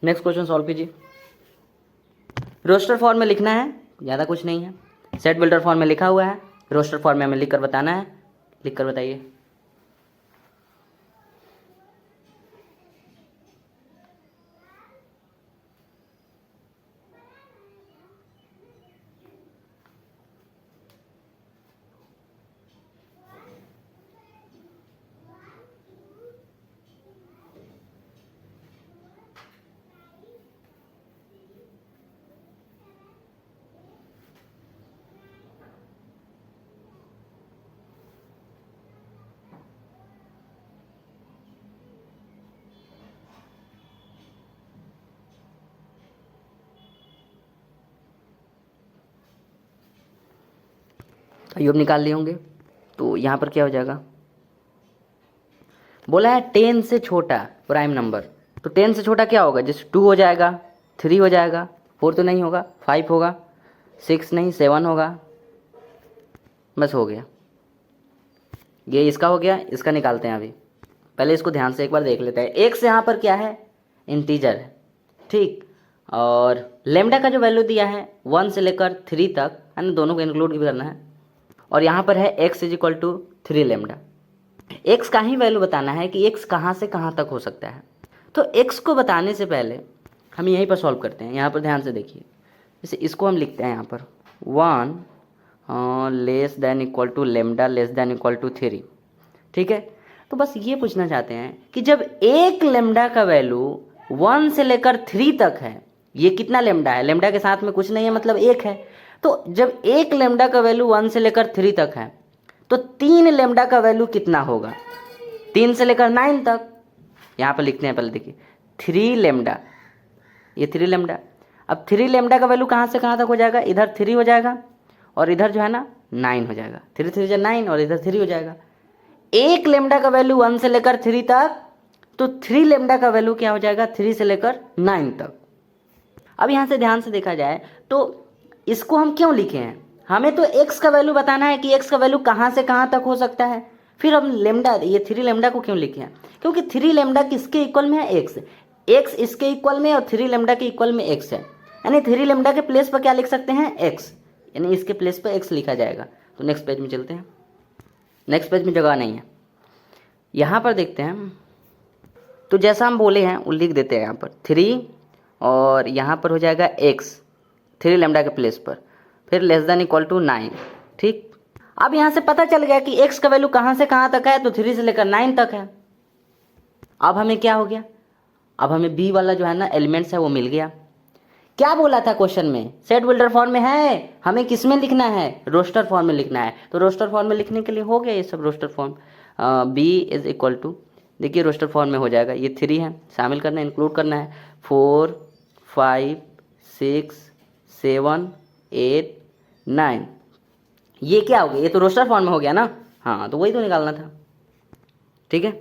Next question solve कीजिए। Roster form में लिखना है, ज़्यादा कुछ नहीं है। सेट बिल्डर फॉर्म में लिखा हुआ है, रोस्टर फॉर्म में हमें लिख कर बताना है। लिख कर बताइए। आइए अब निकाल लिए होंगे, तो यहाँ पर क्या हो जाएगा, बोला है 10 से छोटा प्राइम नंबर, तो 10 से छोटा क्या होगा, जैसे 2 हो जाएगा, 3 हो जाएगा, 4 तो नहीं होगा, 5 होगा, 6 नहीं 7 होगा, बस हो गया। ये इसका हो गया, इसका निकालते हैं अभी। पहले इसको ध्यान से एक बार देख लेते हैं। x यहाँ पर क्या है, इंटीजर है, ठीक। और लेमडा का जो वैल्यू दिया है 1 से लेकर 3 तक है ना, दोनों को इंक्लूड भी करना है। और यहाँ पर है x is equal to 3 lambda. x का ही वैल्यू बताना है कि x कहाँ से कहाँ तक हो सकता है। तो x को बताने से पहले हम यहीं पर सॉल्व करते हैं। यहाँ पर ध्यान से देखिए, जैसे इसको हम लिखते हैं यहाँ पर 1 less than equal to lambda less than equal to 3, ठीक है। तो बस ये पूछना चाहते हैं कि जब एक लेमडा का वैल्यू 1 से लेकर 3 तक है, ये कितना लेमडा है, लेमडा के साथ में कुछ नहीं है मतलब 1 है, तो जब एक लेमडा का वैल्यू 1 से लेकर 3 तक है तो 3 लेमडा का वैल्यू कितना होगा, 3 से लेकर 9 तक। यहाँ पर लिखते हैं, पहले देखिए 3 लेमडा, ये 3 लेमडा। अब 3 लेमडा का वैल्यू कहाँ से कहाँ तक हो जाएगा, इधर 3 हो जाएगा और इधर जो है ना 9 हो जाएगा, 3 3 9 और इधर 3 हो जाएगा। एक लेमडा का वैल्यू 1 से लेकर 3 तक, तो 3 लेमडा का वैल्यू क्या हो जाएगा, 3 से लेकर 9 तक। अब यहाँ से ध्यान से देखा जाए तो इसको हम क्यों लिखे हैं, हमें तो x का वैल्यू बताना है कि x का वैल्यू कहाँ से कहाँ तक हो सकता है। फिर हम लेमडा, ये 3 लेमडा को क्यों लिखे हैं, क्योंकि 3 लेमडा किसके इक्वल में है, x इसके इक्वल में और 3 लेमडा के इक्वल में x है, यानी 3 लेमडा के प्लेस पर क्या लिख सकते हैं, x, यानी इसके प्लेस पर x लिखा जाएगा। तो नेक्स्ट पेज में चलते हैं। नेक्स्ट पेज में जगह नहीं है, यहाँ पर देखते हैं। तो जैसा हम बोले हैं वो लिख देते हैं यहाँ पर 3 और यहाँ पर हो जाएगा x 3 लेमडा के प्लेस पर, फिर लेस देन इक्वल टू 9, ठीक। अब यहाँ से पता चल गया कि x का वैल्यू कहाँ से कहाँ तक है, तो 3 से लेकर 9 तक है। अब हमें क्या हो गया, अब हमें b वाला जो है ना एलिमेंट्स है वो मिल गया। क्या बोला था क्वेश्चन में, सेट बिल्डर फॉर्म में है, हमें किस में लिखना है, रोस्टर फॉर्म में लिखना है। तो रोस्टर फॉर्म में लिखने के लिए हो गया ये सब roster form. b is equal to, देखिए रोस्टर फॉर्म में हो जाएगा, ये 3 है, शामिल करना है, इंक्लूड करना है, 4 5 6 7 8 9, ये क्या हो गया, ये तो रोस्टर फॉर्म में हो गया ना, हाँ तो वही तो निकालना था, ठीक है।